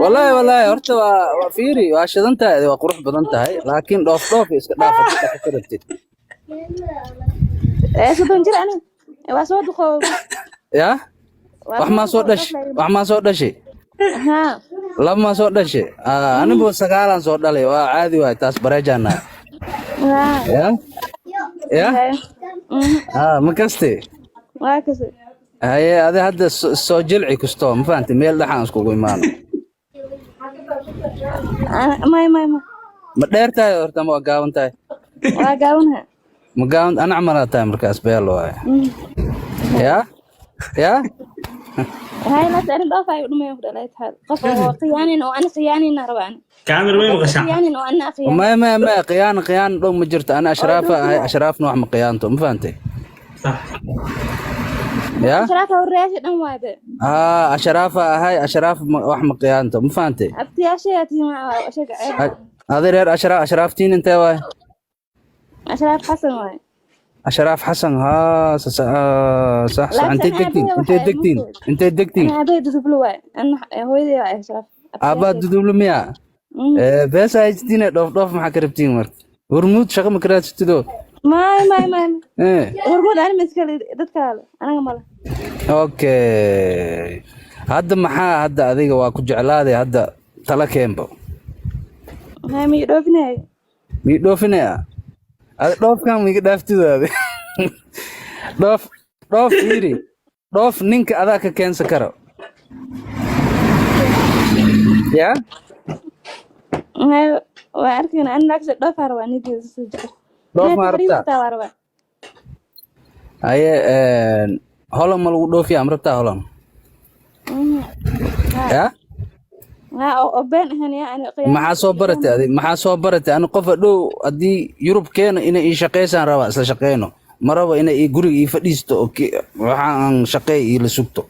والله horta waa fiiri waa shidan tahay waa qurux badan tahay laakiin dhoof iska dhaaf hadii ka rabtid soddon jir ani waa soo duqow ya wax ma soo dhashay ha lama soo dhashay anigu sagaalan soo dhalay waa caadi waay taas bareejana ya ya ma kaste waa kaste haye adi hadda soo jilci kasto ma fahanti meel dhaxan isku imaano ما دير تاي horta ma gaaban tahay waa gaabanha ma gaaban ana amara tahay markaas beel waay ya هاي لا تعرف ضافة يقولون ياخذ لا يتحل قفوا قيانين وأنا قيانين روان كاميرا وين مقشع قيانين وأنا قيان ما قيان لو مجرت أنا أشراف نوع من قيانته ما فهمتي صح يا أشراف والرئاسة دم وايد أشراف نوع من قيانته ما فهمتي أبتي أشياتي مع أشياء هذا غير أشرافتين أنت واي أشراف حسن واي أشراف حسن صح أنت دكتين أنا أبي دبلوة أنا هو ذي أشراف أبى دبلوميا بس هايستين ضف مع كربتين مرت ورمود شغل مكرات تدو ما ورمود أنا مسكلي دتكال أنا قمله أوكي هذا محا هذا هذيك واقع جعلادي هذا تلاكين بو هاي ميدوفني هذا ضف كان ميدافتي هذا ضف إيري ضف نينك هذاك كان سكره يا هاي وأركن أنا أكسر ضف هرواني دي سجل ضف مارتا هاي هولم ملو ضف يا مرتا هولم يا أبين هني أنا maxaa soo baratay ani qof dhow hadii Yurub keena inay ii shaqeeysan raba isla shaqeeyno maraba inay ii guriga ii fadhiisto waxaan shaqeey ii la sugto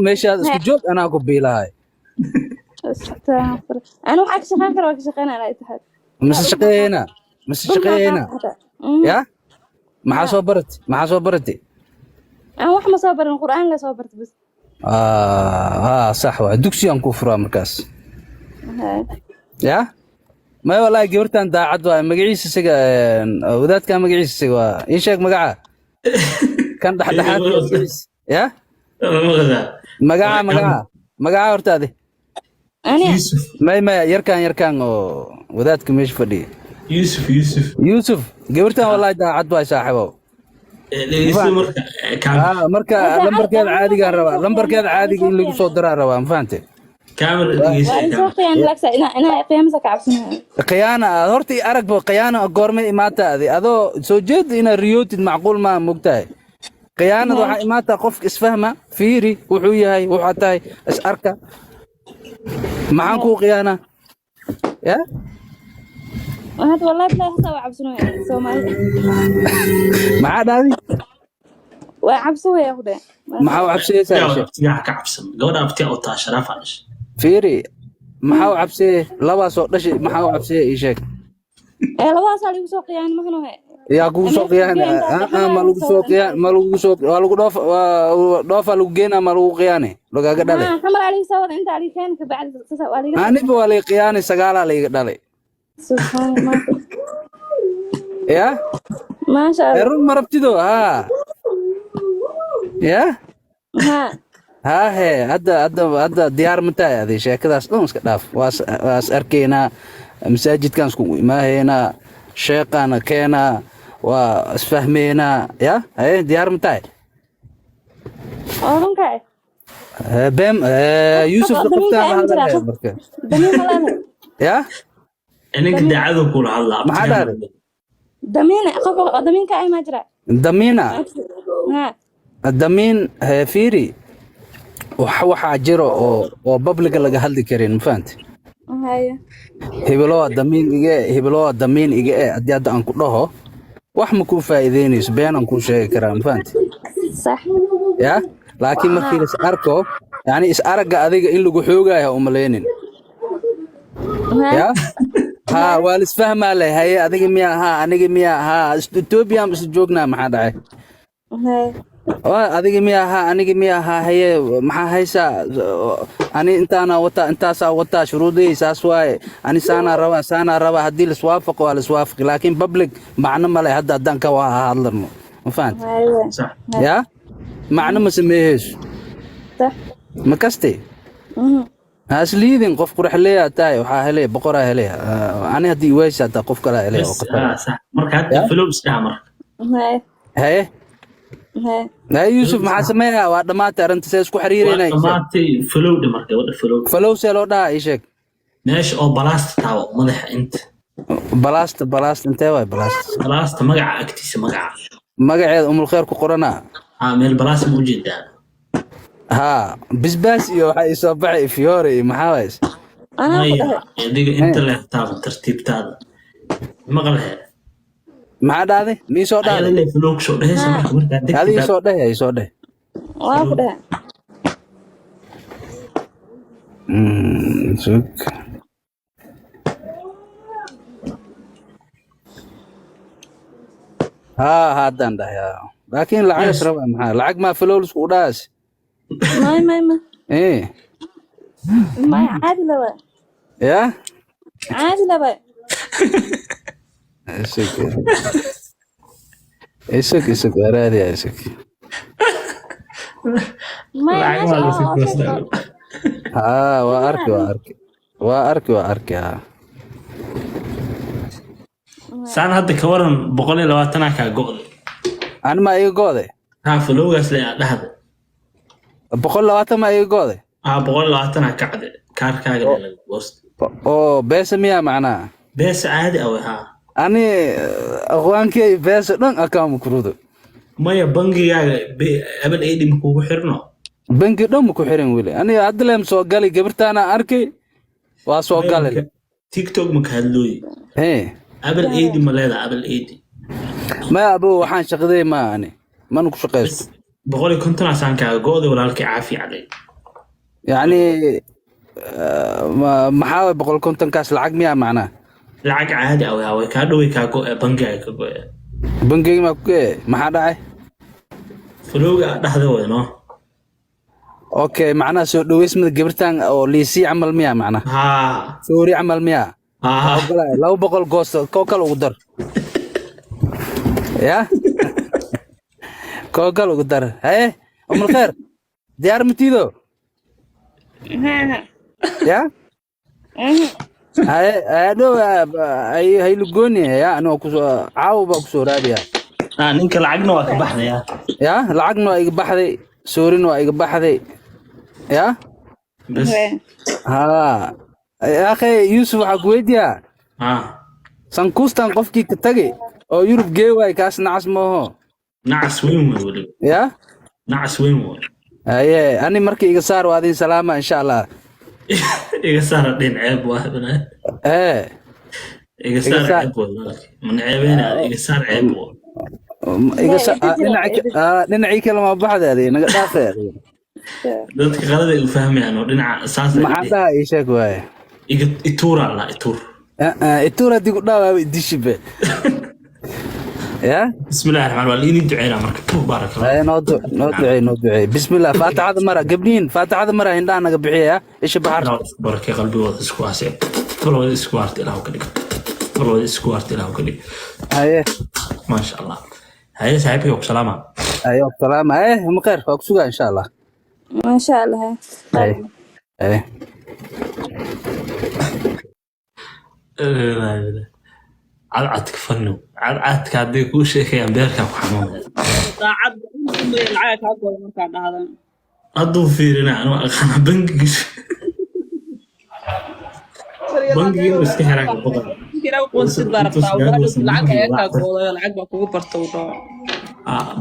meeshaad isku joog anaa ku biilahay أنا وحق شقان كرا وحق شقان على اتحاد مس shaqeeyna ya maxaa soo baratay أنا واحد ما صابر القرآن لا صابرت بس صح دكسي أنكو فرا مركز يا ما والله جبرتان داعد مقعيس سجى وذات كان مقعيس سجى إيش هيك مقعة كان دحدحات يا مقعة ورتادي أنا ما يركان وذات كميش فدي يوسف جبرتان والله داعد واي صاحبه marka lambarkeeda caadiga rabaa lambarkeeda caadiga in lagu soo diraa rabaa ma fahanteen qiyaana horta aragba qiyaana goorma imaata adoo soo jeed ina riyootid macquul ma mogtahay qiyaanada waxa imaata qofka isfahma fiiri wuxuu yahay waxa tahay is arka maxaan ku qiyaana ya هذا والله بلا حساب عبسنا سومالي ما عاد هذه وعبسوا يا أخوي ما هو عبسي سايش يا كعبسن قولا بتي أو تاشرف عش فيري ما هو عبسي لا صوت ليش ما هو عبسي إيشك لا صار يسوق يعني ما كانوا يا كو سوق يعني ما لو سوق يعني ما لو سوق لو ضاف لو جينا ما لو قياني لو قاعد دالي حمر علي سواد أنت علي كانك بعد سوالي أنا بوالي قياني سجال علي دالي سبحان الله يا ما شاء الله رون مربتدو يا هي هذا ديار متى هذه شيء كذا أصلاً كذا واس أركينا مساجد كان سكو ما هنا شيقنا كينا واسفهمينا يا هي ديار متى أورون كاي بام يوسف لقطة هذا يا أنا قد عادوا كل هلا ما حدا دمين قف دمين كأي مجرى دمينا الدمين فيري وحوح عجرة أو ببلغ لقى هالدي كرين مفانت هاي هبلوا الدمين إجا أدي أد أنكو له وحمكو فايدين سبيان أنكو شيء كرام مفانت صح يا لكن ما في إسأركو يعني إسأرك أذيك إن لقوا حوجا يا أملينين يا والس فهم عليه هي أذيك ميا أنا ميا استوبيا مس جوجنا ما حدا adiga miya ahaa aniga miya ahaa haye maxaa haysaa ani intaana wata intaasaa wata shuruudii saas waaye ani saanaa rabaa haddii liswaafaqo waa liswaafaqi laakiin public macno male hadda haddaan ka waa hadlarno ma fahanta ايوه صح yaa macno ma sameehayso صح ma kaste hasliidin qof qurux leeyaa tahay waxaa helay boqoraa helay ani haddii iwaysa hataa qof kalaa helay oo بس qatar صح مرك هذا فلوس دامر هاي haye هاي haye yuusuf maxaa sameeyaa waa dhammaatay arrinta see isku xiriirinay ماتي فلو دمر ولا فلو falow see loo dhahaa ii sheeg ماشي او بلاست تاو مدح انت balaasta intee waay balaasta بلاست مقع اكتيس مقع magaceeda umul khayr ku qoranaa ميل بلاست موجود ده haa bisbaas iyo waxaa ii soo baxay fiyoore iyo maxaa ways انا مايا اخذها يديك انت اللي تاب ترتيب تاع مقلها maxaa dhahday mii soo هذا dhahday اللي فلوك شو ده سمح مرك adi ii هذيك soo dheh ii soo dheh واخذها sug haa haddaan dhahay haa laakiin lacagas raba maxaa lacag maa falow lisku dhaas ما eh ما عادي لبا yaa عادي لبا isug waraadiya isug ما ماشي haa waa arki haa سان هذا كورن بقولي لو أتنا كجود ani maa iga go'day ها فلوس لي هذا 120 maa iga go'day بقول لو أتنا كعد كار كاجد بوست oo beesa miyaa macnaha بس عادي أوي ها ani aqwaankay beesa dhan akaama kurudo ما يبنجي قبل إيه دي مكوب حرنا bangi dhan ma ku xiran weli aniga hadda leem soo galay gabartaana arkay waa soo galay تيك توك مكهلوي hee قبل إيه دي ملاذ قبل إيه دي maya abuu waxaan shaqaday ma ani mana ku shaqaysto بس بقولي كنت عشان كجود ولا لك عافية علي yacni maxaa way 150kaas lacag miyaa macnaha لعك عادي أوي هاوي كادوي كاجو بنجي كاجو bangigi maa ku maxaa dhacay فلوس ده هو إنه okay macnaha soo dhaweysmada gabartan oo liisii camal miyaa macnaha ها soori camal miyaa ها 200 goosto koo kale ugu dar ya koo kale ugu dar haye umul khayr diyaar matiido ya haye adhow hay lugooni ya anoo ku caaw baa ku soo raadiya نينك لعقنا وكبحنا يا ya lacagna waa iga baxday soorina waa iga baxday ya بس ها يا اخي يوسف waxaa ku weydiyaa ها sankuustan qofkii ka tagay oo yurub gee waay kaas nacas maaho نعس وين ولي ya نعس وين ولي haye ani markii iga saar waa adin salaama insha allah إيجا صار دين عيب واحد ee إيجا صار صار. عيب والله من عيبين إيجا صار عيب iga dhinacii kale ma baxdeedi naga dhaafay dadka qalad ay u fahmayaan oo dhinaca asaas maxaa dhaha ii sheeg waaye ituur alla ituur ituur haddii ku dhaawaa dishibe ya bismillahi raxmaan waa liini duceynaa marka tuur baarak allah noo duceey bismillah faatixada mara gabdhiin faatixada mara hindhaha naga bixiya isha baxar barakay qalbigooda isku haasee balwada isku waarta ilaahu ka dhig balwada isku waarta ilaahu ka dhig haye maasha allah haye saaxiibkay ku salaama ayo salaam haye ma khayr waa ku sugaa insha allah ما شاء الله haye haye cadcadka fanno cadcadka hadday kuu sheekayaan beerkaa ku xanuun daacad lacag kaa goda markaa dhahdan hadduu fiirina anu aqaana bangigiisa bangigiinu iska xiraan ka badan kira qoonsid baa rabtaa lacag ayaa kaa goodayo lacag baa kugu barta u dhaho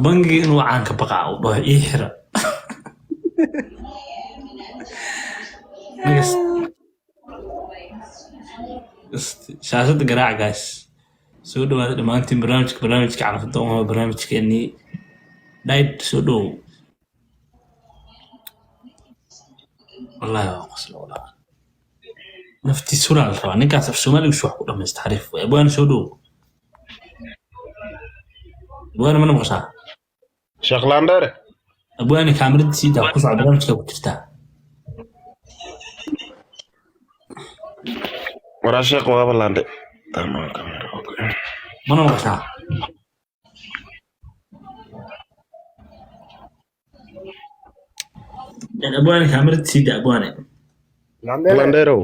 bangiga inuu caan ka baqaa u dhaho ii xira shaashada garaac gaas soo dhawaada dhammaantiin barnaamijka carafada uma barnaamijkeenii dhayd soo dhow wallahi waa qosla walaa naftii suraa la rabaa ninkaas af soomaaligiisu wax ku dhamaysta xariif abwaana soo dhow abwaana mana maqashaa sheekh laandheere abwaani kaamirada siida ku socda barnaamijka ku jirtaa waraa sheekh waaba laandhe mana maqashaa abwaani kaamirada siida abwaani laandheerow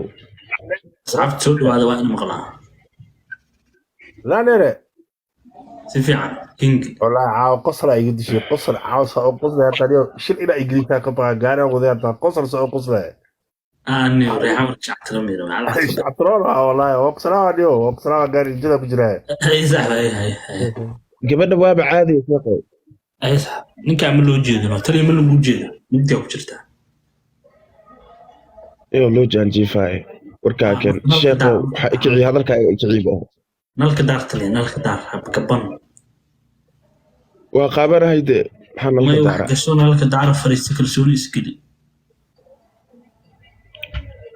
asxaabta soo dhawaada waa in maqlaa laandheere si fiican king والله عاو قصر يقدش قصر عاو سو قصر تاني شيل الى انجليزي كبا غانا وذا قصر سو قصر aanni reexan warka tramiro ala شاطرون والله وقصر ديو وقصر غاري جدا كجرا ay saxba ay gabadha waaba caadi sheekhow ay sax ninka ma loo jeedino taliya ma lagu jeedo midda ku jirta iyo loo jaanjiifay warkaa keen sheekhow waxa ikiciy hadalkaaga ikiciiba nalka daar taliya nalka daar habka ban waa qaabanahayde maxaa nalka may wax daara gasho nalka daar fariista kalsooni iskili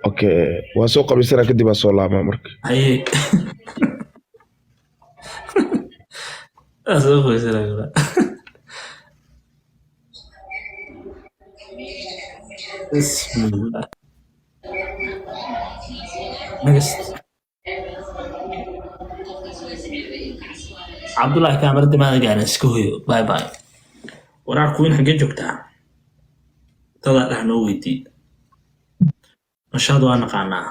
okay waa soo qabiisana kadib waa soo laamaa marka ay asoo qoysana gura bismillah next cabdullaahi kaamarada maada gaarin iska hoyo bye bye waraarku in xaggee joogtaa dadaa dhah noo weydii nashaad waa naqaanaa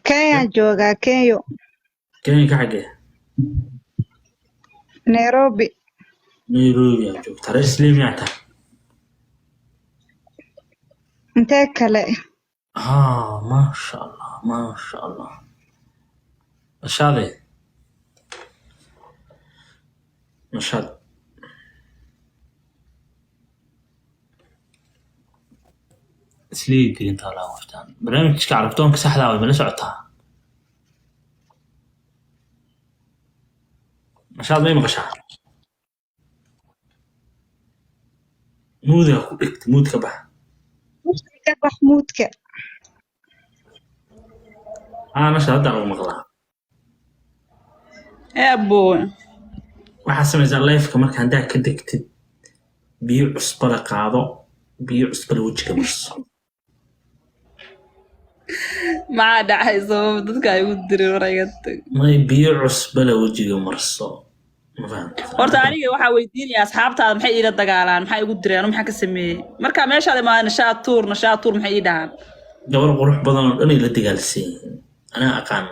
Kenya joogaa Kenya kenyanka xaggee Nairobi nairobi aa joogtaa reer isliim yaa tahay intee kale maasha allah maasha allah nashaade nashaad isliigi gelintaa laa waftaan barnaamijka carabtoonka saxdaa way mala socotaa nashaad may maqashaa muudaa ku dhigta muud ka bax ka Mahmuudka nashaad haddaa lagu maqlaa abo waxaa samaysaa lifeka marka haddaa ka degtid biyo cusba la qaado biyo cusba la wejiga marso maxaa dhacay sabab dadka ay ugu diray warayga tag may biyo cusba la wejiga marso ma fahamta horta aniga waxaa weydiinaya asxaabtaada maxay iila dagaalaan maxay igu direen maxaa ka sameeyey marka meeshaad imaa nashaad tuur maxay ii dhahaan gabar qurux badan oo dhan ay la dagaalsan yihiin anaa aqaan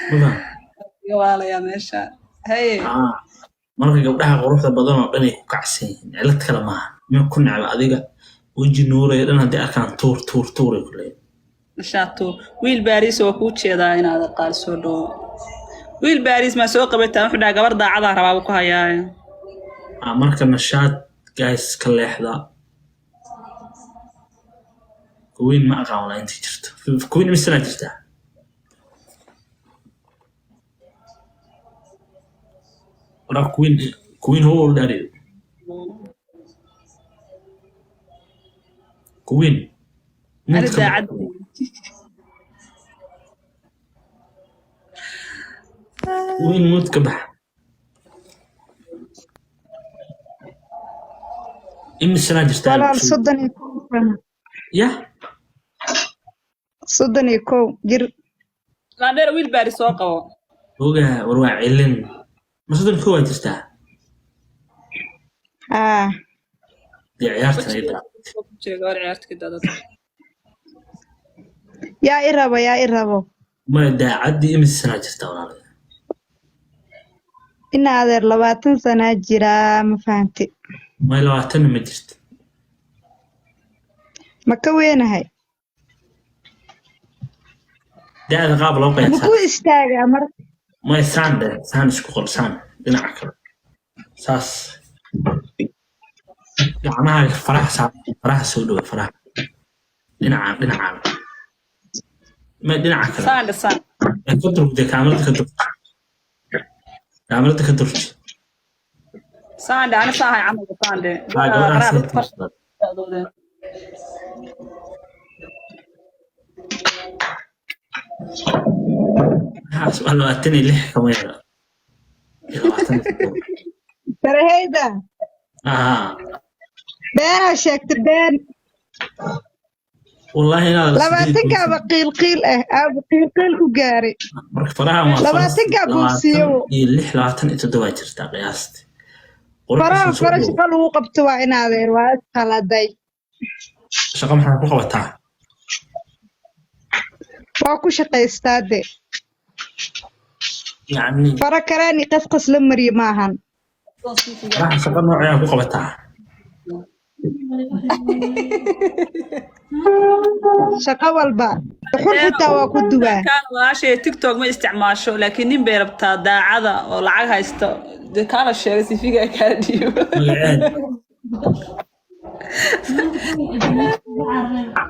ma fahamta iga waalayaa meesha haye marka gabdhaha quruxda badan oo dhan ay ku kacsan yihiin cilad kale maaha min ku necba adiga weji nuuraya dhan haddii arkaan tuur ay ku leeyihin nashaad tuur wiil baariis oo kuu jeedaa inaad qaal soo dhawo wiil baariis maa soo qabataa wuxuu dhaha gabar daacadaa rabaa buu ku hayaaye marka nashaad guys ka leexda kuwiin ma aqaan walaa intii jirto kuwiin imisanaa jirtaa waraa kuwiin how old are you kuwiin ani daacad kuwiin muud ka bax imisanaa jirtaa walaal 31 sano yah 31 jir laandheer wiil baariis soo qabo ogaa war waa cilin ma soddon koo waa jirtaa dee ciyaartan ay dhaa jeega war ciyaarta dadada yaa i rabo ma daacaddii imis sanaa jirtaa walaalayaa ina adeer 20 sanaa jiraa ma fahanti may 20 ma jirto ma ka weynahay daada qaab loo ma qaysaa ku istaagaa mar may saan isku qor saan dhinaca kale saas gacmaha faraha soo dhowe faraha dhinaca ma dhinaca kale saan ka durugde kaamirada ka durji saan ana saahay camalka saan سؤال وقتني ليه كمان Farahayda, been sheegtay been. والله أنا Labaatankaaba qiil qiil ku gaaray. marka faraha ma Labaatankaa buu siiyo. lix labaatan iyo toddoba jirta qiyaastii Faraha shaqa lagu qabto waa in adeer waa isqaladay. shaqa maxaa ku qabataa Waa ku shaqaystaa de. yani Fara kaleeni qasqas la mariyo maahan. shaqa noocee ku qabataa Shaqo walba. Xul xitaa waa ku duwaa. Kan walaashay TikTok ma isticmaasho laakiin nin bay rabtaa daacada oo lacag haysto kala sheegay sifiga kala dhiibo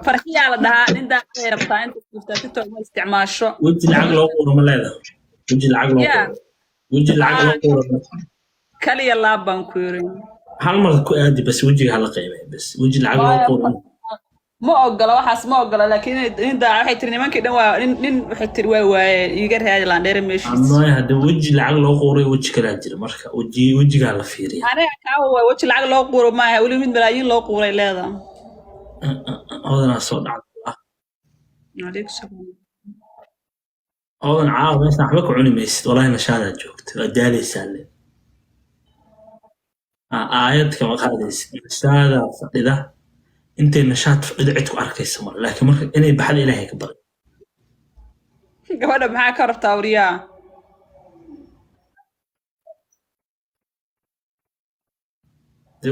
farxiya la dhahaa nin daacada ay rabtaa inta TikTok ma isticmaasho weji lacag loo qoro ma leedahay weji lacag loo qoro kaliya laaban ku yiri hal mar ku aadi bas wejiga hala qiimay bas weji lacag loo qoro ma ogola waxaas ma ogola laakiin nin daaca waxay tiri nimankii dhan waa nin waxay tiri waa waaye iga raadi laandheer meeshiis ama hada weji lacag loo qoray weji kala jira marka wejiga la fiiriyo aniga ka waa weji lacag loo qoro ma aha wali mid malaayiin loo qoray leedahay odana soo dhacda adeegso odan caaw meesha waxba ku cuni maysid wallahi nashaada joogto waa daalaysaa le aayad kama qaadaysid nashaada fadhida intay nashaad fadhida cid ku arkaysa mar laakiin marka inay baxda ilaahay ka bari gabadha maxaa ka rabtaa wariyaa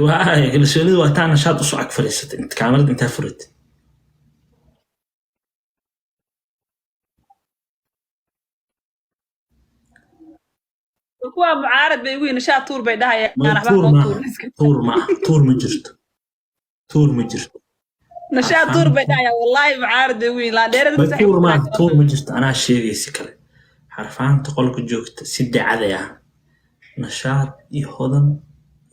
waa kalsoonida waa taa nashaad usoo ag fadhiisatay inta kaamarada intaa furid kuwa mucaarad bay ugu yihiin nashaad tuur bay dhahayaan tuur ma jirto nashaad tuur bay dhahayaan wallahi mucaarad bay ugu yihiin laandheerada tuur ma jirto anaa sheegaysi kale xarfaanta qolka joogta si dacada ah nashaad iyo hodan